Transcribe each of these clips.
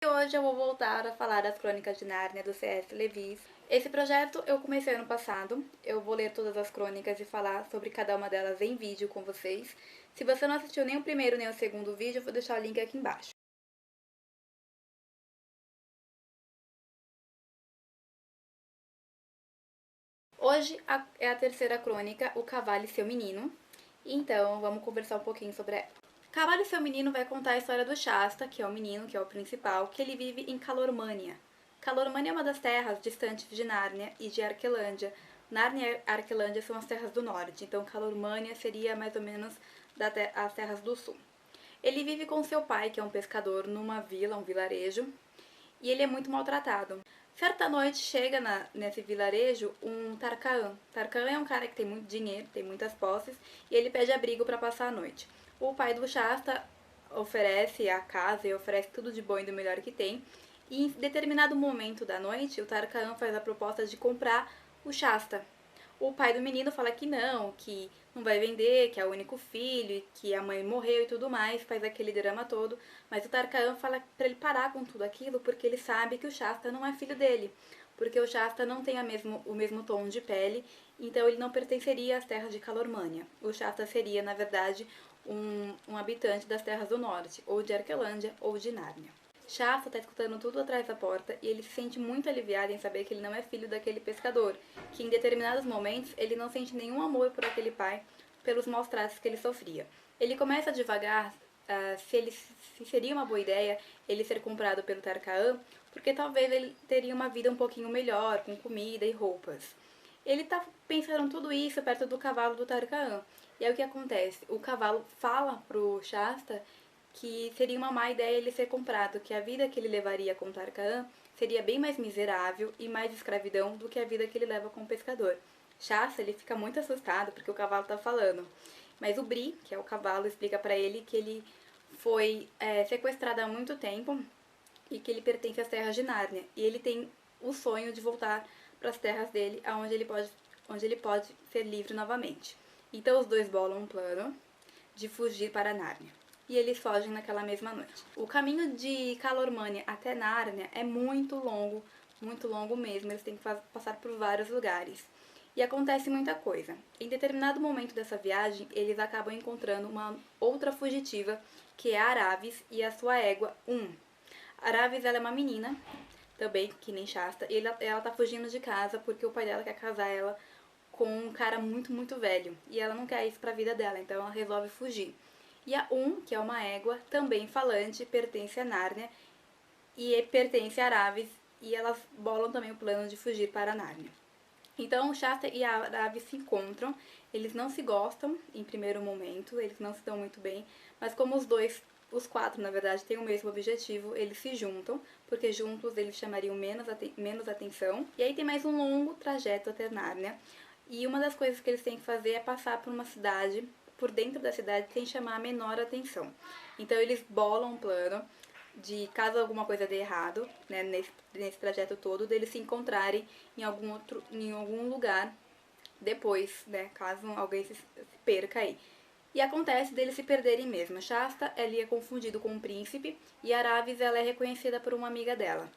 E hoje eu vou voltar a falar das Crônicas de Nárnia do C.S. Lewis. Esse projeto eu comecei ano passado, eu vou ler todas as crônicas e falar sobre cada uma delas em vídeo com vocês. Se você não assistiu nem o primeiro nem o segundo vídeo, eu vou deixar o link aqui embaixo. Hoje é a terceira crônica, O Cavalo e Seu Menino. Então, vamos conversar um pouquinho sobre ela. Cavalo e Seu Menino vai contar a história do Shasta, que é o menino, que é o principal, que ele vive em Calormânia. Calormânia é uma das terras distantes de Nárnia e de Arquelândia. Nárnia e Arquelândia são as terras do norte, então Calormânia seria mais ou menos as terras do sul. Ele vive com seu pai, que é um pescador, numa vila, um vilarejo, e ele é muito maltratado. Certa noite chega nesse vilarejo um Tarkaan. Tarkaan é um cara que tem muito dinheiro, tem muitas posses, e ele pede abrigo para passar a noite. O pai do Shasta oferece a casa e oferece tudo de bom e do melhor que tem. E em determinado momento da noite, o Tarkaan faz a proposta de comprar o Shasta. O pai do menino fala que não vai vender, que é o único filho, que a mãe morreu e tudo mais, faz aquele drama todo. Mas o Tarkaan fala pra ele parar com tudo aquilo, porque ele sabe que o Shasta não é filho dele. Porque o Shasta não tem o mesmo tom de pele, então ele não pertenceria às terras de Calormânia. O Shasta seria, na verdade, um habitante das terras do norte, ou de Arquelândia ou de Nárnia. Shasta está escutando tudo atrás da porta e ele se sente muito aliviado em saber que ele não é filho daquele pescador, que em determinados momentos ele não sente nenhum amor por aquele pai pelos maus tratos que ele sofria. Ele começa a divagar se seria uma boa ideia ele ser comprado pelo Tarkaan, porque talvez ele teria uma vida um pouquinho melhor, com comida e roupas. Ele tá pensando tudo isso perto do cavalo do Tarkaan. E aí o que acontece? O cavalo fala pro Shasta que seria uma má ideia ele ser comprado, que a vida que ele levaria com Tarkaan seria bem mais miserável e mais escravidão do que a vida que ele leva com o pescador. Shasta, ele fica muito assustado porque o cavalo tá falando. Mas o Bri, que é o cavalo, explica para ele que ele foi sequestrado há muito tempo e que ele pertence às terras de Nárnia. E ele tem o sonho de voltar para as terras dele, onde ele pode ser livre novamente. Então os dois bolam um plano de fugir para Nárnia. E eles fogem naquela mesma noite. O caminho de Calormânia até Nárnia é muito longo mesmo. Eles têm que passar por vários lugares. E acontece muita coisa. Em determinado momento dessa viagem, eles acabam encontrando uma outra fugitiva, que é a Aravis e a sua égua, Aravis, ela é uma menina, também, que nem Shasta, e ela tá fugindo de casa porque o pai dela quer casar ela com um cara muito velho. E ela não quer isso pra vida dela, então ela resolve fugir. E a que é uma égua, também falante, pertence a Nárnia e pertence a Aravis, e elas bolam também o plano de fugir para Nárnia. Então, Shasta e a Aravis se encontram, eles não se gostam em primeiro momento, eles não se dão muito bem, mas como os quatro, na verdade, têm o mesmo objetivo, eles se juntam, porque juntos eles chamariam menos atenção. E aí tem mais um longo trajeto até Nárnia, e uma das coisas que eles têm que fazer é passar por uma cidade, por dentro da cidade, sem chamar a menor atenção. Então eles bolam um plano de, caso alguma coisa dê errado, né, nesse trajeto todo, deles se encontrarem em algum lugar depois, né, caso alguém se perca aí. E acontece deles se perderem mesmo. Shasta, ele é confundido com um príncipe, e Aravis, ela é reconhecida por uma amiga dela.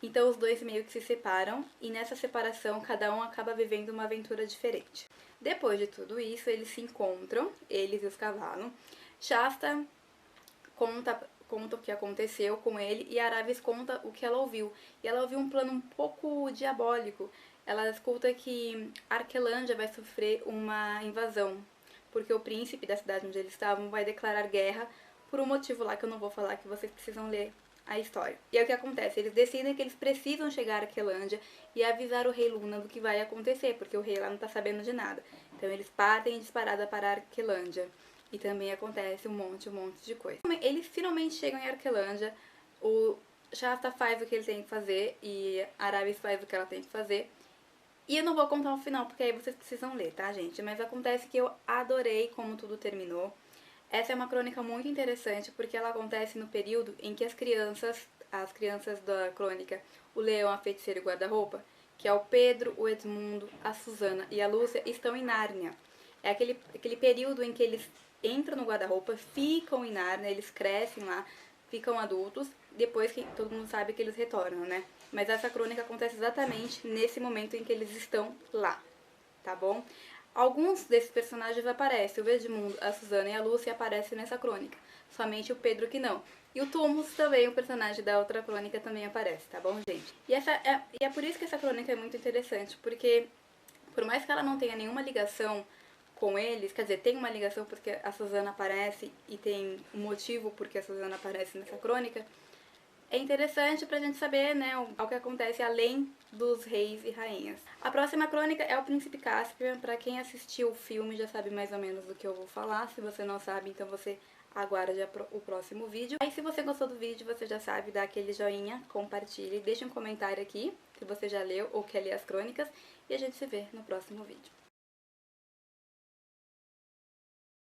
Então os dois meio que se separam, e nessa separação cada um acaba vivendo uma aventura diferente. Depois de tudo isso, eles se encontram, eles e os cavalos. Shasta conta o que aconteceu com ele, e Aravis conta o que ela ouviu. E ela ouviu um plano um pouco diabólico. Ela escuta que Arquelândia vai sofrer uma invasão, porque o príncipe da cidade onde eles estavam vai declarar guerra por um motivo lá que eu não vou falar, que vocês precisam ler a história. E aí o que acontece? Eles decidem que eles precisam chegar a Arquelândia e avisar o rei Luna do que vai acontecer, porque o rei lá não tá sabendo de nada. Então eles partem em disparada para Arquelândia. E também acontece um monte de coisa. Eles finalmente chegam em Arquelândia, o Shasta faz o que ele tem que fazer e Aravis faz o que ela tem que fazer. E eu não vou contar o final, porque aí vocês precisam ler, tá, gente? Mas acontece que eu adorei como tudo terminou. Essa é uma crônica muito interessante, porque ela acontece no período em que as crianças da crônica, o Leão, a Feiticeira e o Guarda-Roupa, que é o Pedro, o Edmundo, a Susana e a Lúcia, estão em Nárnia. É aquele período em que eles entram no guarda-roupa, ficam em Nárnia, eles crescem lá, ficam adultos, depois que todo mundo sabe que eles retornam, né? Mas essa crônica acontece exatamente nesse momento em que eles estão lá, tá bom? Alguns desses personagens aparecem, o Edmundo, a Susana e a Lúcia aparecem nessa crônica, somente o Pedro que não. E o Túmulo também, o personagem da outra crônica, também aparece, tá bom, gente? E é por isso que essa crônica é muito interessante, porque por mais que ela não tenha nenhuma ligação com eles, quer dizer, tem uma ligação porque a Susana aparece e tem um motivo porque a Susana aparece nessa crônica, é interessante pra gente saber, né, o que acontece além dos reis e rainhas. A próxima crônica é o Príncipe Caspian. Pra quem assistiu o filme já sabe mais ou menos do que eu vou falar. Se você não sabe, então você aguarde o próximo vídeo. Aí se você gostou do vídeo, você já sabe, dá aquele joinha, compartilhe, deixa um comentário aqui se você já leu ou quer ler as crônicas. E a gente se vê no próximo vídeo.